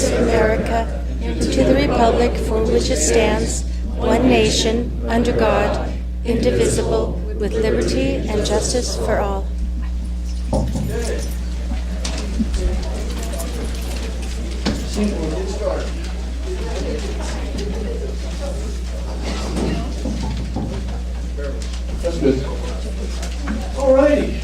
States of America and to the republic for which it stands, one nation, under God, indivisible, with liberty and justice for all. We'll get started. That's good. All righty.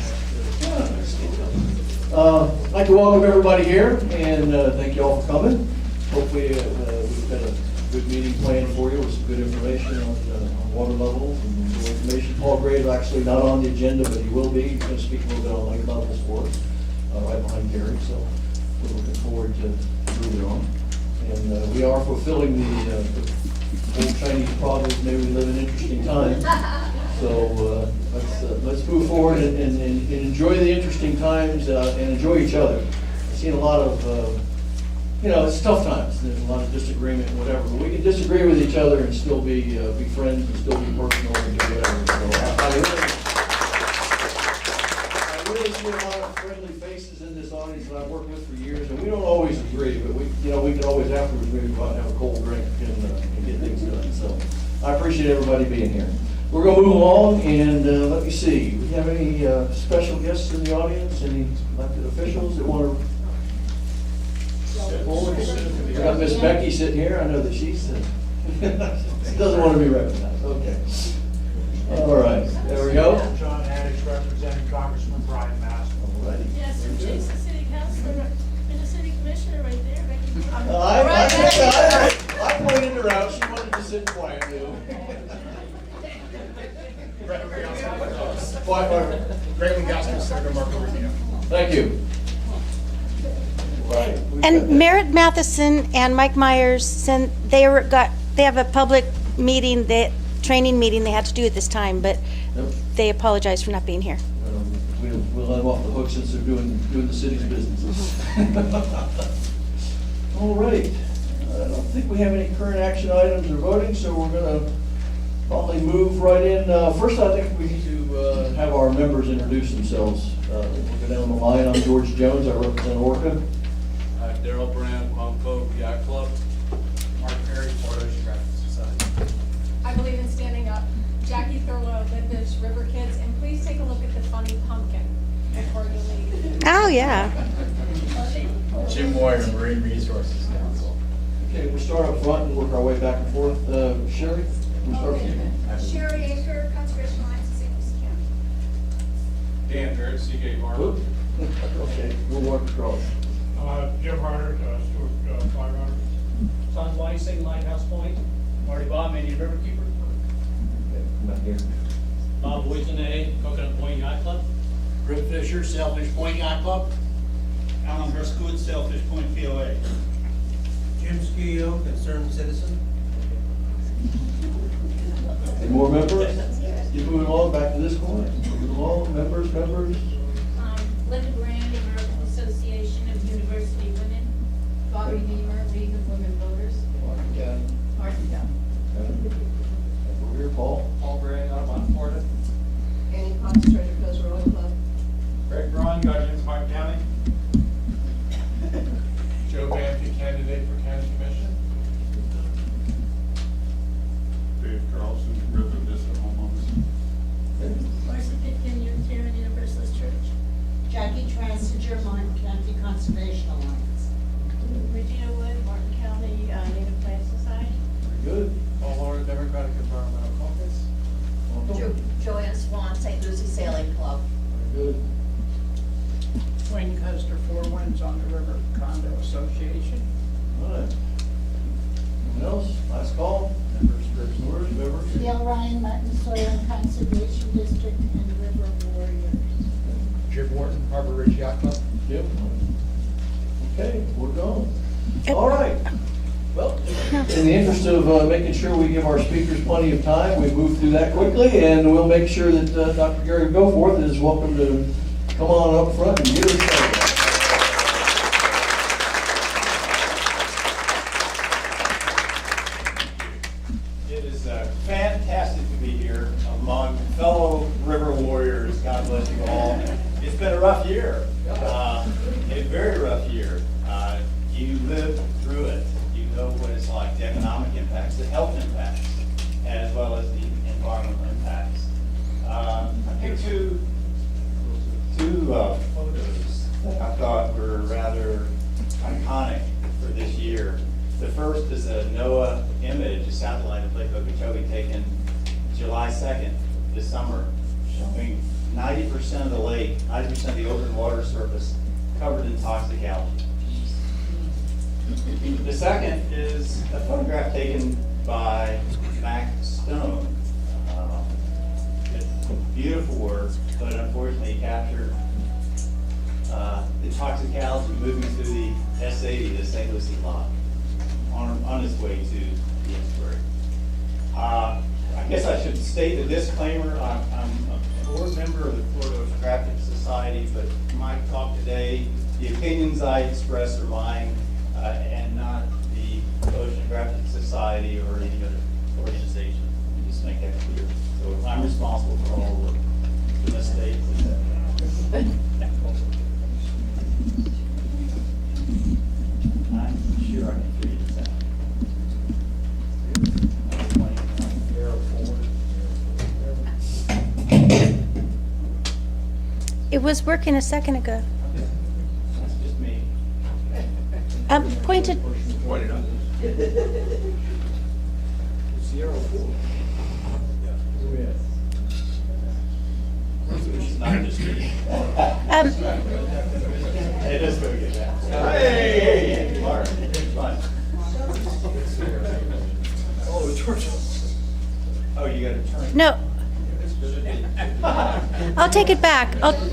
I'd like to welcome everybody here and thank you all for coming. Hopefully we've got a good meeting planned for you with some good information on water levels and more information. Paul Gray is actually not on the agenda, but he will be. He's going to speak a little bit on lake levels for us, right behind Gary. So we're looking forward to moving on. And we are fulfilling the old Chinese proverb, may we live in interesting times. So let's move forward and enjoy the interesting times and enjoy each other. I've seen a lot of, it's tough times. There's a lot of disagreement and whatever, but we can disagree with each other and still be friends and still be personal and do whatever. So I really see a lot of friendly faces in this audience that I've worked with for years, and we don't always agree, but we can always afterwards maybe go out and have a cold drink and get things done. So I appreciate everybody being here. We're going to move along, and let me see. Do we have any special guests in the audience? Any elected officials that want to step forward? We got Miss Becky sitting here. I know that she doesn't want to be recognized. Okay. All right. There we go. John Haddish, representing Congressman Brian Mast. All righty. Yes, and Jason, city councilor, and the city commissioner right there. I pointed her out. She wanted to sit quietly. Greatly Gospel, Senator Marco Rubio. Thank you. Right. And Merritt Matheson and Mike Myers, they have a public meeting, training meeting they had to do at this time, but they apologize for not being here. We'll let them off the hook since they're doing the city's business. All right. I don't think we have any current action items or voting, so we're going to probably move right in. First, I think we need to have our members introduce themselves. We'll go down the line. I'm George Jones. I represent Orca. Daryl Brand, Palm Cove Yacht Club. Mark Perry, Port Ocean Traffic Society. I believe in standing up. Jackie Thurlow, Lippis, River Kids, and please take a look at the funny pumpkin before you leave. Oh, yeah. Jim Moyer, Marine Resources Council. Okay, we'll start up front and work our way back and forth. Sherry, we'll start with you. Sherry Aker, Conservation Alliance of St. Lucie County. Dan Barrett, Seagate Harbor. Okay, we'll walk across. Jim Harder, Stuart, Fire Runner. Son Lysing, Lighthouse Point. Marty Bob, Indian River Keeper. Okay, come back here. Bob Wizenay, Coconut Point Yacht Club. Rick Fisher, Sailfish Point Yacht Club. Alan Hurskwood, Sailfish Point POA. Jim Skio, Concerned Citizen. Any more members? Keep moving along, back to this corner. Move along, members. Linda Brand, American Association of University Women. Bobby Niemer, League of Women Voters. Martin County. Over here, Paul. Paul Brand, Audubon, Florida. Annie Potts, Treasure Coast Rowing Club. Greg Braun, Guardians, Martin County. Joe Bamke, candidate for county commission. Dave Carlson, River Vista Homeowners. Marcy Pitkin, Unitarian Universalist Church. Jackie Transiger, Martin County Conservation Alliance. Regina Wood, Martin County Native Plant Society. Very good. Paul Lawrence, Democratic Environmental Caucus. Welcome. Joanne Swan, St. Lucie Sailing Club. Very good. Wayne Custer, Four Winds on the River Condo Association. All right. Anyone else? Last call. Members. Gail Ryan, Martin Soil Conservation District and River Warriors. Jim Wharton, Harbor Ridge Yacht Club. Yep. Okay, we're going. All right. Well, in the interest of making sure we give our speakers plenty of time, we move through that quickly, and we'll make sure that Dr. Gary Goforth is welcome to come on up front and get us started. It is fantastic to be here among fellow river warriors. God bless you all. It's been a rough year, a very rough year. You live through it. You know what it's like, the economic impacts, the health impacts, as well as the environmental impacts. I picked two photos that I thought were rather iconic for this year. The first is a NOAA image, a satellite of Lake Okeechobee taken July 2nd this summer, showing 90% of the lake, 90% of the open water surface covered in toxic algae. The second is a photograph taken by Mac Stone. Beautiful work, but unfortunately captured the toxic algae moving through the S80, the St. Lucie lock, on its way to the Estuary. I guess I should state a disclaimer. I'm a board member of the Florida Oceanographic Society, but my talk today, the opinions I express are mine and not the Oceanographic Society or any other organization. Let me just make that clear. So I'm responsible for all the mistakes. I'm sure I can figure this out. It was working a second ago. That's just me. Pointed, It's not just me. It is going to get that. Hey, Mark, it's fun. Oh, Georgia. Oh, you got to turn. no. I'll take it back. Awesome.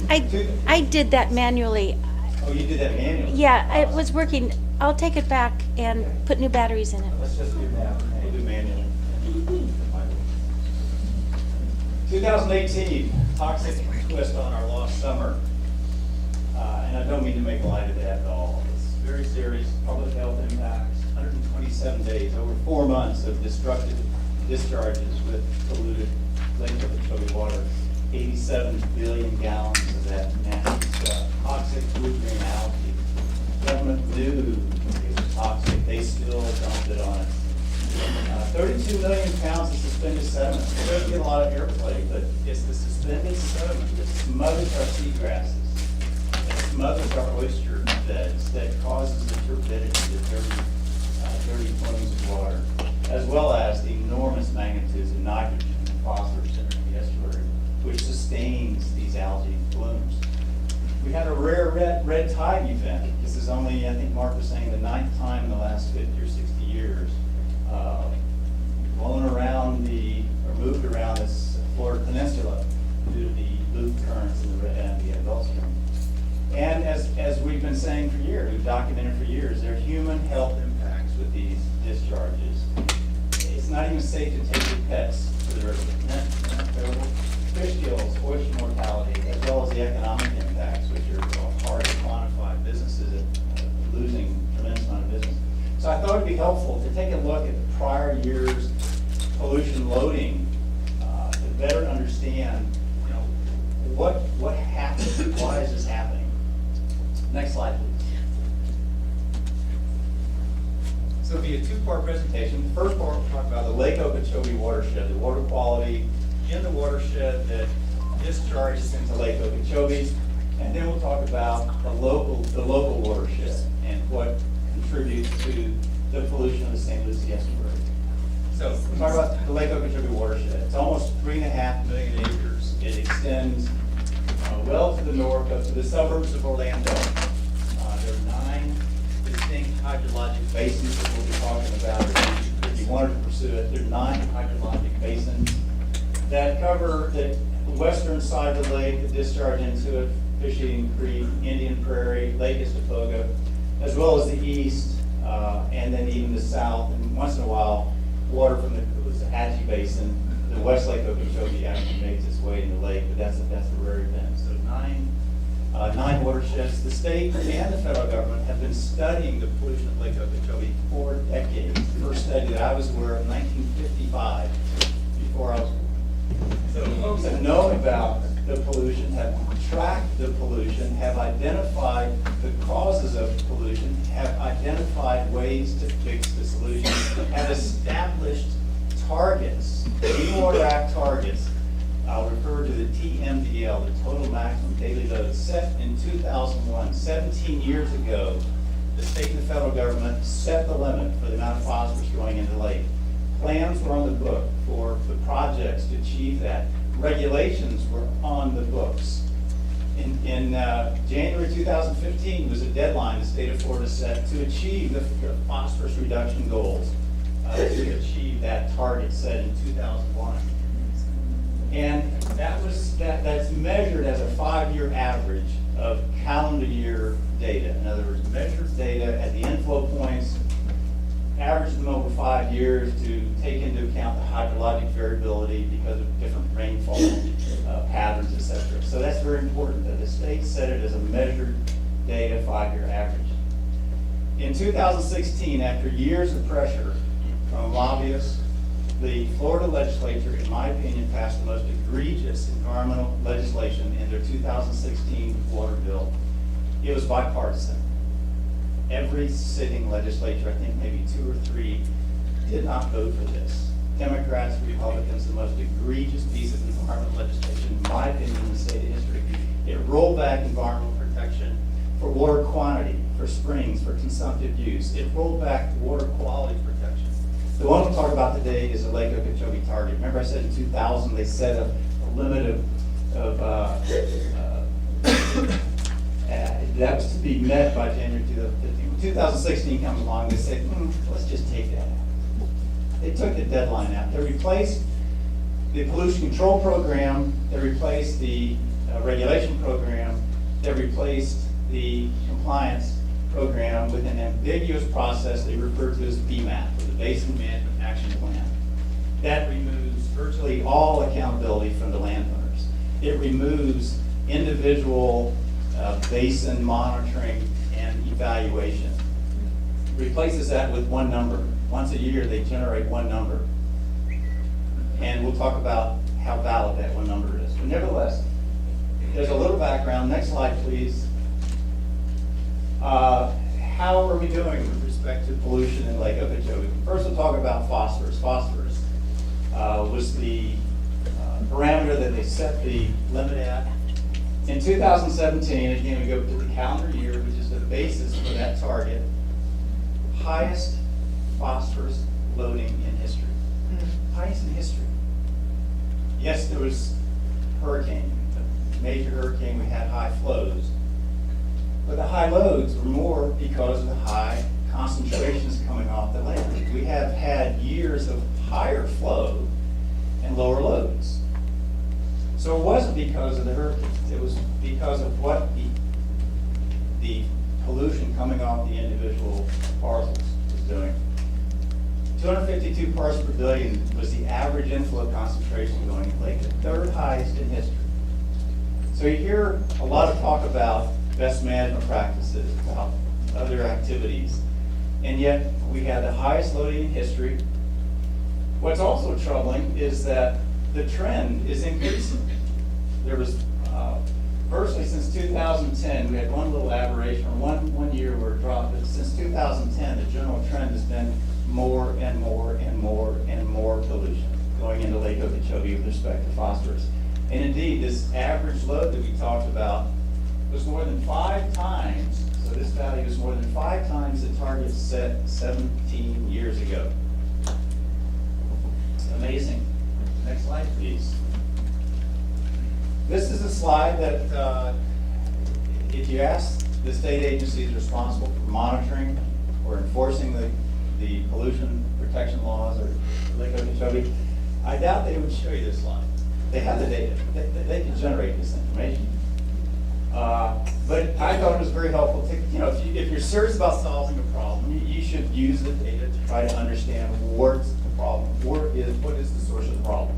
I did that manually. Oh, you did that manually? Yeah, it was working. I'll take it back and put new batteries in it. Let's just do that. We'll do manually. 2018, toxic twist on our lost summer. And I don't mean to make light of that at all. It's very serious public health impacts. 127 days, over 4 months of destructive discharges with polluted Lake Okeechobee water. 87 billion gallons of that nasty stuff. Toxic blue-green algae. Government knew it was toxic. They still dumped it on us. 32 million pounds of suspended sediment. It doesn't get a lot of airplay, but it's the suspended sediment that smothers our seagrasses, that smothers our oyster beds, that causes the turbidity, the dirty volumes of water, as well as the enormous magnitudes of nitrogen and phosphorus in the estuary, which sustains these algae blooms. We had a rare red tide event. This is only, I think Mark was saying, the 9th time in the last 50 or 60 years. Blown around or moved around this Florida peninsula due to the loop currents and the Gulf Stream. And as we've been saying for years, we've documented for years, there are human health impacts with these discharges. It's not even safe to take your pets to the river. Isn't that terrible? Fish kills, oyster mortality, as well as the economic impacts, which are hard to quantify. Businesses losing a tremendous amount of business. So I thought it'd be helpful to take a look at the prior year's pollution loading to better understand, what happened, why is this happening? Next slide, please. So it'll be a two-part presentation. The first part will talk about the Lake Okeechobee watershed, the water quality in the watershed that discharges into Lake Okeechobee, and then we'll talk about the local watershed and what contributes to the pollution of the St. Lucie Estuary. So we'll talk about the Lake Okeechobee watershed. It's almost 3.5 million acres. It extends well to the north, up to the suburbs of Orlando. There are 9 distinct hydrologic basins that we'll be talking about if you wanted to pursue it. There are 9 hydrologic basins that cover the western side of the lake that discharge into it, Fishing Creek, Indian Prairie, Lake Estapoga, as well as the east, and then even the south, and once in a while, water from the Apache Basin, the West Lake Okeechobee actually makes its way in the lake, but that's a rare event. So 9 watersheds. The state and the federal government have been studying the pollution of Lake Okeechobee for decades. The first study that I was aware of in 1955, before I was born. So folks have known about the pollution, have tracked the pollution, have identified the causes of pollution, have identified ways to fix the solution, have established targets, Clean Water Act targets. I'll refer to the TMDL, the total maximum daily load, set in 2001, 17 years ago. The state and the federal government set the limit for the amount of phosphorus going into the lake. Plans were on the book for the projects to achieve that. Regulations were on the books. In January 2015 was a deadline the state of Florida set to achieve the phosphorus reduction goals, to achieve that target set in 2001. And that's measured as a 5-year average of calendar year data. In other words, measured data at the inflow points, average them over 5 years to take into account the hydrologic variability because of different rainfall patterns, et cetera. So that's very important that the state set it as a measured data 5-year average. In 2016, after years of pressure from lobbyists, the Florida legislature, in my opinion, passed the most egregious environmental legislation in their 2016 water bill. It was bipartisan. Every sitting legislature, I think maybe 2 or 3, did not vote for this. Democrats, Republicans, the most egregious piece of environmental legislation, in my opinion, in the state of history. It rolled back environmental protection for water quantity, for springs, for consumptive use. It rolled back water quality protection. The one we'll talk about today is the Lake Okeechobee target. Remember I said in 2000 they set a limit that was to be met by January 2015. When 2016 comes along, they say, let's just take that out. They took the deadline out. They replaced the pollution control program. They replaced the regulation program. They replaced the compliance program with an ambiguous process they refer to as BMAP, or the Basin Management Action Plan. That removes virtually all accountability from the landowners. It removes individual basin monitoring and evaluation. Replaces that with one number. Once a year, they generate one number. And we'll talk about how valid that one number is. But nevertheless, there's a little background. Next slide, please. How are we doing with respect to pollution in Lake Okeechobee? First, we'll talk about phosphorus. Phosphorus was the parameter that they set the limit at. In 2017, again, we go to the calendar year, which is the basis for that target, highest phosphorus loading in history. Highest in history. Yes, there was hurricane, a major hurricane, we had high flows. But the high loads were more because of the high concentrations coming off the land. We have had years of higher flow and lower loads. So it wasn't because of the hurricanes, it was because of what the pollution coming off the individual parcels was doing. 252 parts per billion was the average inflow concentration going into Lake, the 3rd highest in history. So you hear a lot of talk about best management practices, about other activities, and yet we had the highest loading in history. What's also troubling is that the trend is increasing. There was virtually since 2010, we had one little aberration, or one year where it dropped, but since 2010, the general trend has been more and more and more and more pollution going into Lake Okeechobee with respect to phosphorus. And indeed, this average load that we talked about was more than 5 times, so this value is more than 5 times the target set 17 years ago. Amazing. Next slide, please. This is a slide that, if you ask the state agencies responsible for monitoring or enforcing the pollution protection laws or Lake Okeechobee, I doubt they would show you this slide. They have the data. They can generate this information. But I thought it was very helpful to, if you're serious about solving a problem, you should use the data to try to understand what's the problem, what is the source of the problem.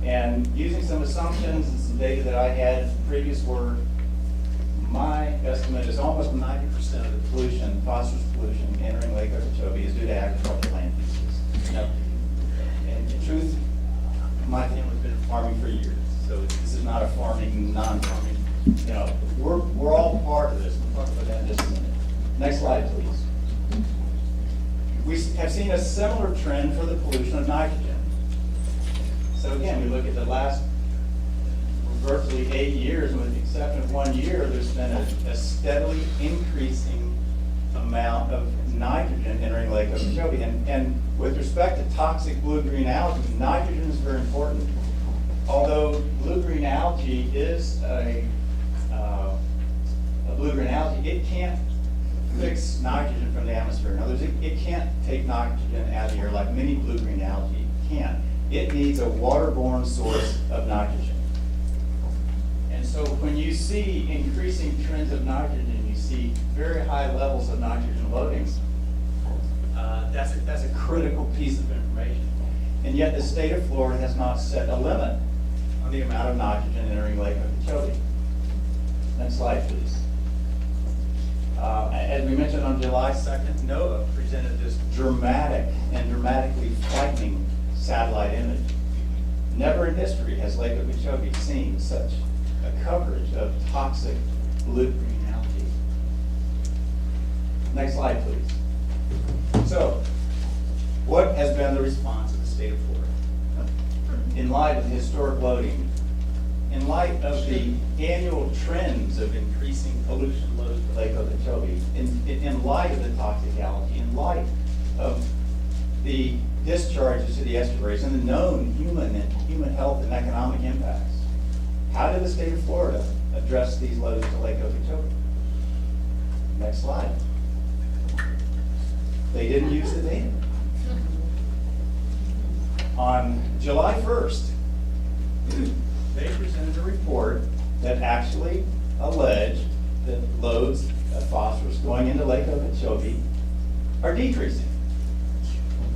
And using some assumptions and some data that I had in previous work, my estimate is almost 90% of the pollution, phosphorus pollution entering Lake Okeechobee is due to agricultural land uses. And in truth, my family's been farming for years. So this is not a farming, non-farming, you know, we're all part of this. We'll talk about that in just a minute. Next slide, please. We have seen a similar trend for the pollution of nitrogen. So again, we look at the last virtually 8 years, and with the exception of 1 year, there's been a steadily increasing amount of nitrogen entering Lake Okeechobee. And with respect to toxic blue-green algae, nitrogen is very important. Although blue-green algae is a blue-green algae, it can't fix nitrogen from the atmosphere. In other words, it can't take nitrogen out of the air like many blue-green algae can. It needs a waterborne source of nitrogen. And so when you see increasing trends of nitrogen, you see very high levels of nitrogen loadings, that's a critical piece of information. And yet the state of Florida has not set a limit on the amount of nitrogen entering Lake Okeechobee. Next slide, please. As we mentioned on July 2nd, NOAA presented this dramatically frightening satellite image. Never in history has Lake Okeechobee seen such a coverage of toxic blue-green algae. Next slide, please. So, what has been the response of the state of Florida? In light of the historic loading, in light of the annual trends of increasing pollution loads to Lake Okeechobee, in light of the toxic algae, in light of the discharges to the estuaries and the known human health and economic impacts, how did the state of Florida address these loads to Lake Okeechobee? Next slide. They didn't use the data. On July 1st, they presented a report that actually alleged that loads of phosphorus going into Lake Okeechobee are decreasing.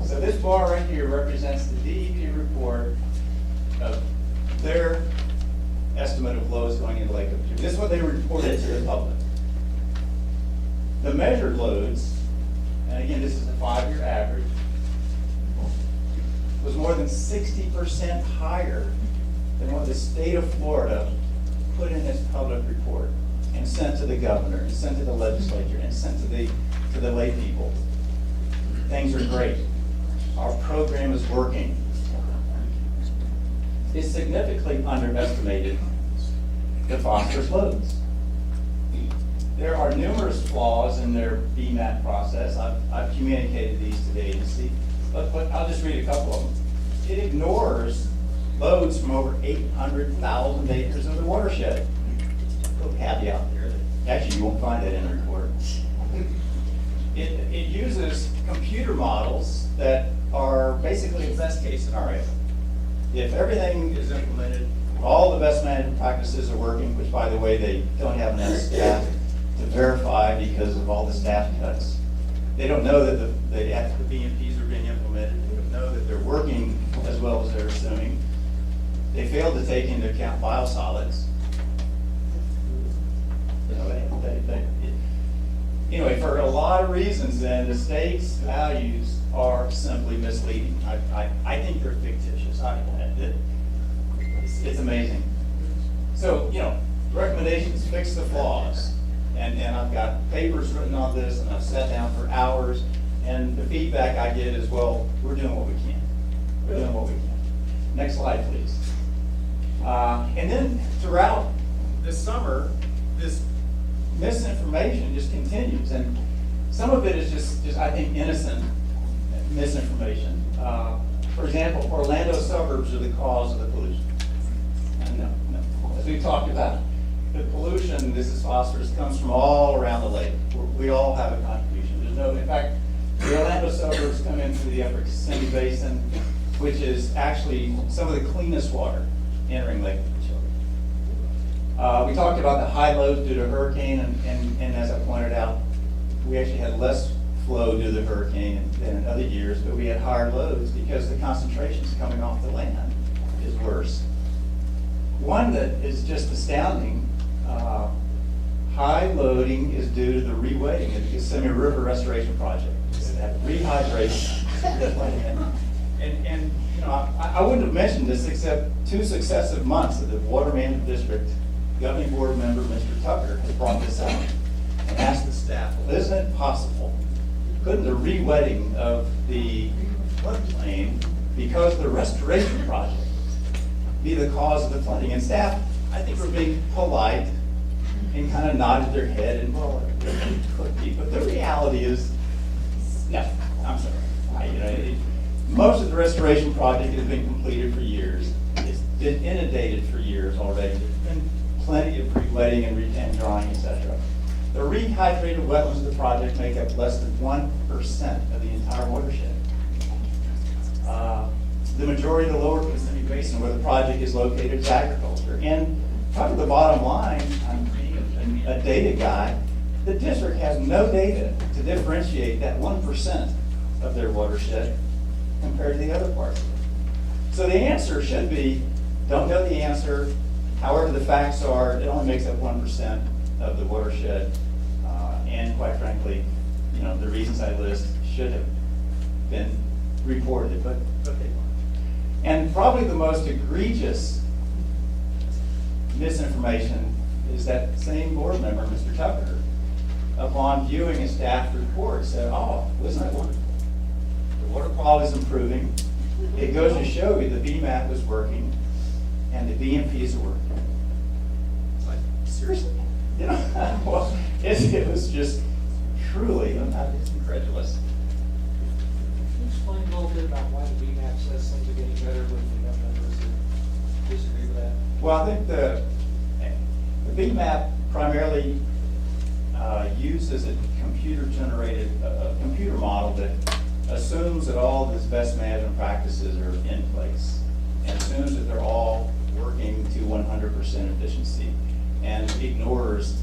So this bar right here represents the DEP report of their estimate of loads going into Lake Okeechobee. This is what they reported to the public. The measured loads, and again, this is a 5-year average, was more than 60% higher than what the state of Florida put in its public report and sent to the governor and sent to the legislature and sent to the lay people. Things are great. Our program is working. It significantly underestimated the phosphorus loads. There are numerous flaws in their BMAT process. I've communicated these to the agency, but I'll just read a couple of them. It ignores loads from over 800,000 acres of the watershed. Little caveat there. Actually, you won't find that in the report. It uses computer models that are basically a best case scenario. If everything is implemented, all the best management practices are working, which by the way, they don't have enough staff to verify because of all the staff cuts. They don't know that the BMPs are being implemented. They don't know that they're working as well as they're assuming. They failed to take into account biosolids. Anyway, for a lot of reasons, then the state's values are simply misleading. I think they're fictitious. It's amazing. So, recommendations: fix the flaws. And I've got papers written on this, and I've sat down for hours, and the feedback I get is, well, we're doing what we can. We're doing what we can. Next slide, please. And then throughout the summer, this misinformation just continues, and some of it is just I think, innocent misinformation. For example, Orlando suburbs are the cause of the pollution. No. As we talked about, the pollution, this is phosphorus, comes from all around the lake. We all have a contribution. In fact, the Orlando suburbs come in through the Upper Kissimmee Basin, which is actually some of the cleanest water entering Lake Okeechobee. We talked about the high loads due to hurricane, and as I pointed out, we actually had less flow due to the hurricane than in other years, but we had higher loads because the concentrations coming off the land is worse. One that is just astounding, high loading is due to the rewetting of the Kissimmee River Restoration Project. That rehydration. And, you know, I wouldn't have mentioned this except 2 successive months of the Water Management District Governing Board member, Mr. Tucker, has brought this up and asked the staff, well, isn't it possible, couldn't the re-wetting of the floodplain because of the restoration project be the cause of the flooding? And staff, I think, were being polite and kind of nodded their head and, well, it could be. But the reality is, no, I'm sorry. Most of the restoration project has been completed for years. It's been inundated for years already. There's been plenty of pre-wetting and drying, et cetera. The rehydrated wetlands of the project make up less than 1% of the entire watershed. The majority of the lower Kissimmee Basin where the project is located is agriculture. And probably the bottom line, I'm being a data guy, the district has no data to differentiate that 1% of their watershed compared to the other parts of it. So the answer should be, don't know the answer. However, the facts are, it only makes up 1% of the watershed. And quite frankly, you know, the reasons I list should have been reported, but they weren't. And probably the most egregious misinformation is that same board member, Mr. Tucker, upon viewing a staff report said, oh, wasn't that wonderful? The water quality is improving. It goes to show you the BMAP is working and the BMPs are working. It's like, seriously? You know, well, it was just truly, it's incredulous. Can you explain a little bit about why the BMAP says things are getting better when we have members that disagree with that? Well, I think the BMAP primarily uses a computer-generated, computer model that assumes that all of these best management practices are in place and assumes that they're all working to 100% efficiency and ignores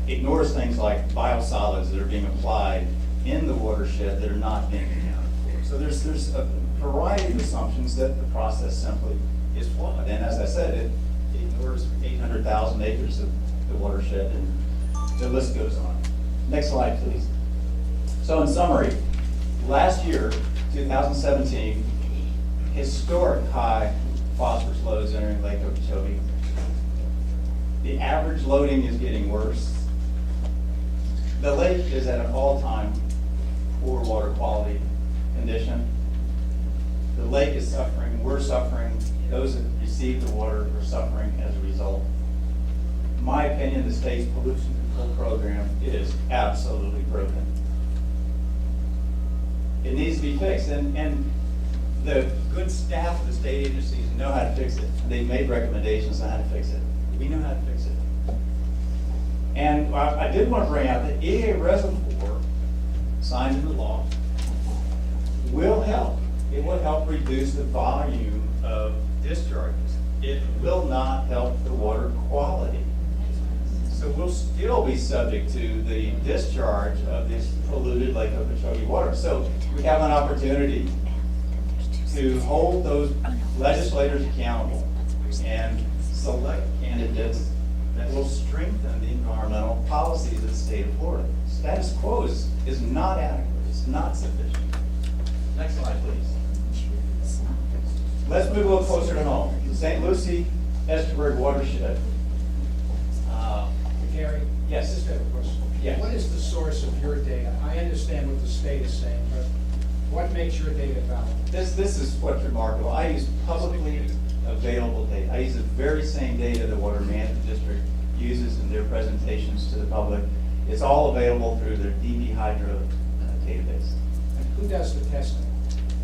ignores things like biosolids that are being applied in the watershed that are not being accounted for. So there's a variety of assumptions that the process simply is flawed. And as I said, it ignores 800,000 acres of the watershed, and the list goes on. Next slide, please. So in summary, last year, 2017, historic high phosphorus loads entering Lake Okeechobee. The average loading is getting worse. The lake is at an all-time poor water quality condition. The lake is suffering, we're suffering, those that receive the water are suffering as a result. In my opinion, the state's pollution control program is absolutely broken. It needs to be fixed, and the good staff of the state agencies know how to fix it. They've made recommendations on how to fix it. We know how to fix it. And I did want to bring out that EA Reservoir, signed into law, will help. It will help reduce the volume of discharges. It will not help the water quality. So we'll still be subject to the discharge of this polluted Lake Okeechobee water. So we have an opportunity to hold those legislators accountable and select candidates that will strengthen the environmental policies of the state of Florida. Status quo is not adequate. It's not sufficient. Next slide, please. Let's move a little closer to home. St. Lucie Estuary Watershed. Gary? Yes. Just have a question. Yes. What is the source of your data? I understand what the state is saying, but what makes your data valid? This is what's remarkable. I use publicly available data. I use the very same data the Water Management District uses in their presentations to the public. It's all available through their DB Hydro database. And who does the testing?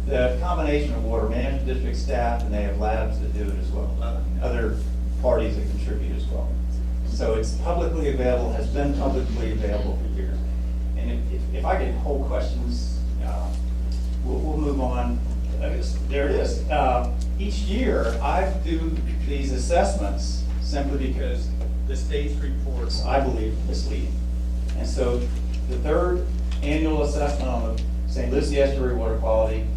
The combination of Water Management District staff, and they have labs that do it as well, other parties that contribute as well. So it's publicly available, has been publicly available for years. And if I get whole questions, we'll move on. There it is. Each year, I do these assessments simply because the state's reports, I believe, are misleading. And so the third annual assessment on the St. Lucie Estuary water quality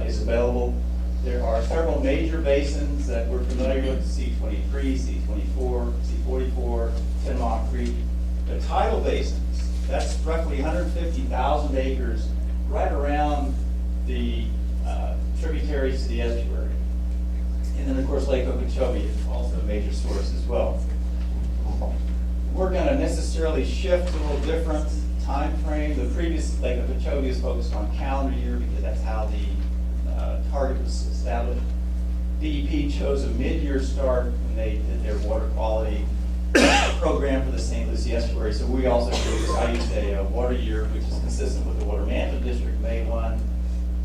is available. There are several major basins that we're familiar with, C23, C24, C44, Tinmont Creek. The tidal basins, that's roughly 150,000 acres right around the tributaries to the estuary. And then, of course, Lake Okeechobee is also a major source as well. We're going to necessarily shift to a little different time frame. The previous Lake Okeechobee is focused on calendar year because that's how the target was established. DEP chose a mid-year start when they did their water quality program for the St. Lucie Estuary. So we also chose, I used a water year, which is consistent with the Water Management District, May 1,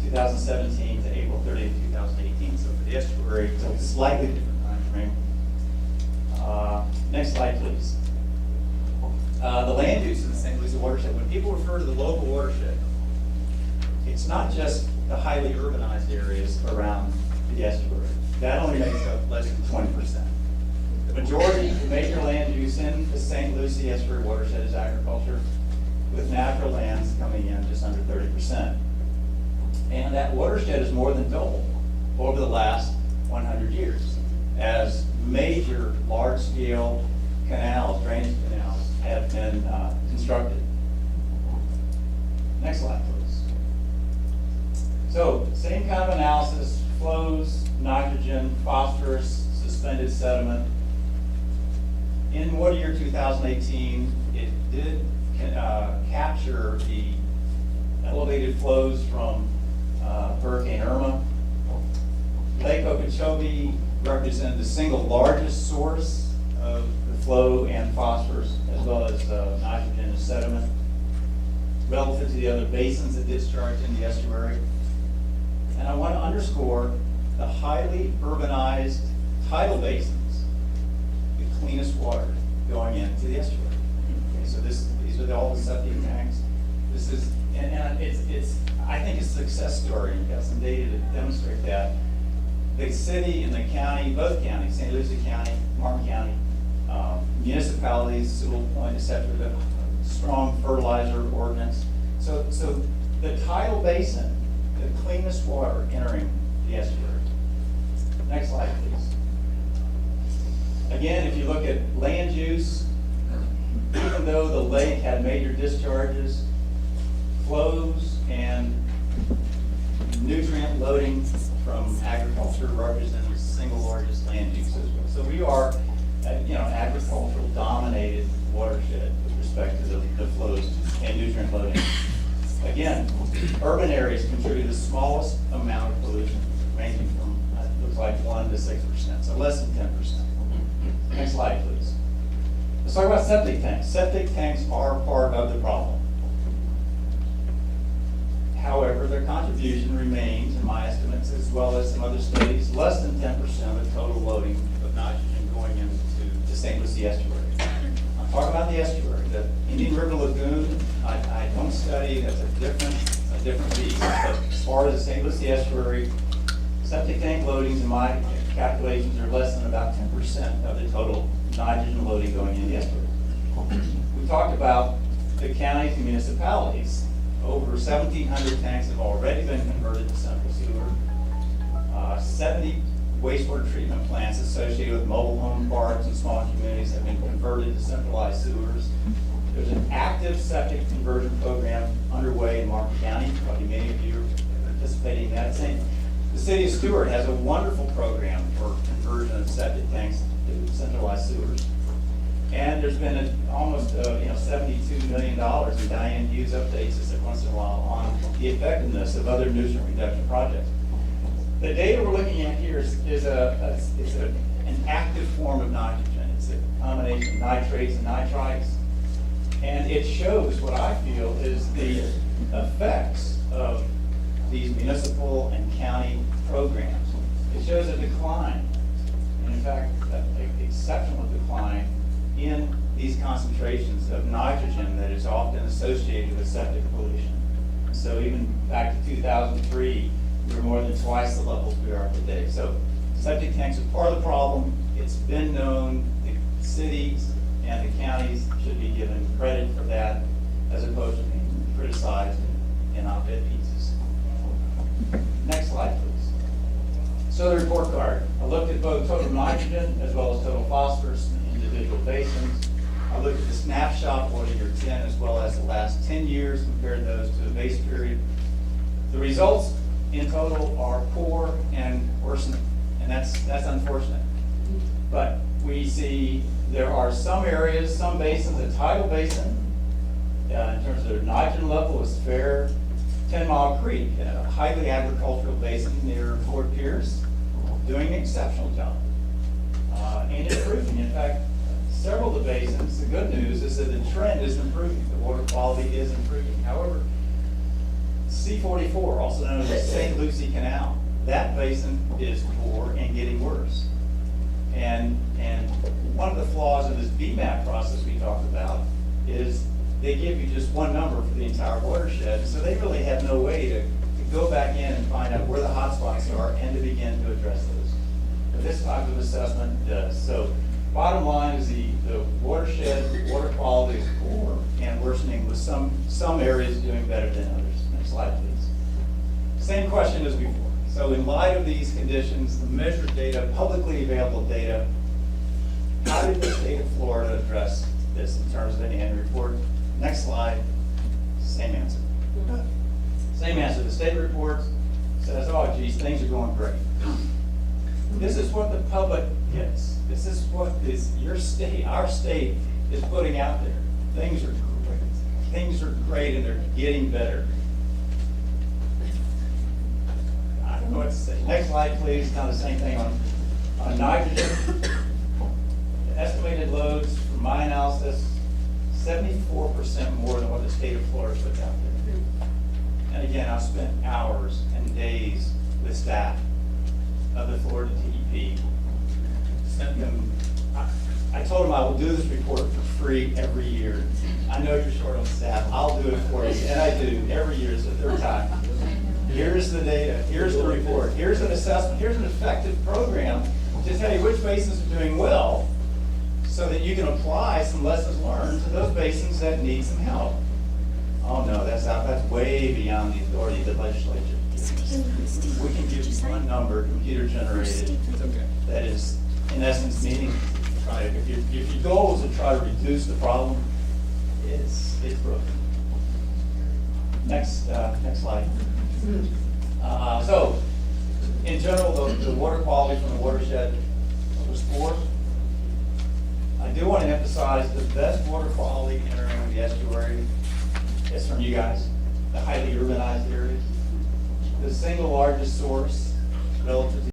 2017 to April 30, 2018. So for the estuary, it's a slightly different time frame. Next slide, please. The land use of the St. Lucie watershed. When people refer to the local watershed, it's not just the highly urbanized areas around the estuary. That only makes up less than 20%. The majority of major land use in the St. Lucie estuary watershed is agriculture, with natural lands coming in just under 30%. And that watershed is more than doubled over the last 100 years as major large-scale canals, drainage canals, have been constructed. Next slide, please. So, same kind of analysis, flows, nitrogen, phosphorus, suspended sediment. In water year 2018, it did capture the elevated flows from Hurricane Irma. Lake Okeechobee represented the single largest source of the flow and phosphorus, as well as nitrogen and sediment, relative to the other basins that discharged in the estuary. And I want to underscore the highly urbanized tidal basins, the cleanest water going into the estuary. Okay, so these are all the septic tanks. This is, and it's I think it's a success story. You've got some data to demonstrate that. The city and the county, both counties, St. Lucie County, Martin County, municipalities, Sewell Point, et cetera, the strong fertilizer ordinance. So the tidal basin, the cleanest water entering the estuary. Next slide, please. Again, if you look at land use, even though the lake had major discharges, flows and nutrient loading from agriculture represent the single largest land use as well. So we are, agricultural dominated watershed with respect to the flows and nutrient loading. Again, urban areas contribute the smallest amount of pollution, ranging from, looks like 1% to 6%, so less than 10%. Next slide, please. Let's talk about septic tanks. Septic tanks are part of the problem. However, their contribution remains, in my estimates, as well as some other studies, less than 10% of the total loading of nitrogen going into the St. Lucie estuary. I'm talking about the estuary. The Indian River Lagoon, I don't study, that's a different beast. But as far as the St. Lucie estuary, septic tank loadings, in my calculations, are less than about 10% of the total nitrogen loading going into the estuary. We talked about the counties and municipalities. Over 1,700 tanks have already been converted to central sewer. 70 wastewater treatment plants associated with mobile home parks and small communities have been converted to centralized sewers. There's an active septic conversion program underway in Martin County. Probably many of you are participating in that. The city of Stuart has a wonderful program for conversion of septic tanks to centralized sewers. And there's been almost $72 million in Diane Hughes updates just once in a while on the effectiveness of other nutrient reduction projects. The data we're looking at here is an active form of nitrogen. It's a combination of nitrates and nitrites. And it shows what I feel is the effects of these municipal and county programs. It shows a decline, and in fact, an exceptional decline in these concentrations of nitrogen that is often associated with septic pollution. So even back to 2003, we were more than twice the levels we are today. So septic tanks are part of the problem. It's been known. The cities and the counties should be given credit for that as opposed to being criticized in op-ed pieces. Next slide, please. So the report card. I looked at both total nitrogen as well as total phosphorus in individual basins. I looked at the snapshot water year 10 as well as the last 10 years, compared those to the base period. The results in total are poor and worsening, and that's unfortunate. But we see there are some areas, some basins, a tidal basin, in terms of their nitrogen level is fair. 10 Mile Creek, a highly agricultural basin near Fort Pierce, doing an exceptional job. And improving. In fact, several of the basins, the good news is that the trend is improving. The water quality is improving. However, C-44, also known as the St. Lucie Canal, that basin is poor and getting worse. And one of the flaws in this BMAP process we talked about is they give you just one number for the entire watershed, so they really have no way to go back in and find out where the hot spots are and to begin to address those. But this type of assessment does. So bottom line is the watershed, water quality is poor and worsening, with some areas doing better than others. Next slide, please. Same question as before. So in light of these conditions, the measured data, publicly available data, how did the state of Florida address this in terms of an annual report? Next slide, same answer. Same answer. The state report says, oh geez, things are going great. This is what the public gets. This is what our state is putting out there. Things are great. Things are great and they're getting better. I don't know what to say. Next slide, please. Now the same thing on nitrogen. The estimated loads from my analysis, 74% more than what the state of Florida puts out there. And again, I've spent hours and days with staff of the Florida DEP. Sent them, I told them I will do this report for free every year. I know you're short on staff, I'll do it for you, and I do, every year, it's the third time. Here's the data, here's the report, here's an assessment, here's an effective program to tell you which basins are doing well, so that you can apply some lessons learned to those basins that need some help. Oh no, that's way beyond the authority of the legislature. We can give you one number, computer generated, that is in essence meaning, if your goal is to try to reduce the problem, it's broken. Next slide. So, in general, the water quality from the watershed was poor. I do want to emphasize the best water quality entering the estuary is from you guys, the highly urbanized areas. The single largest source relative to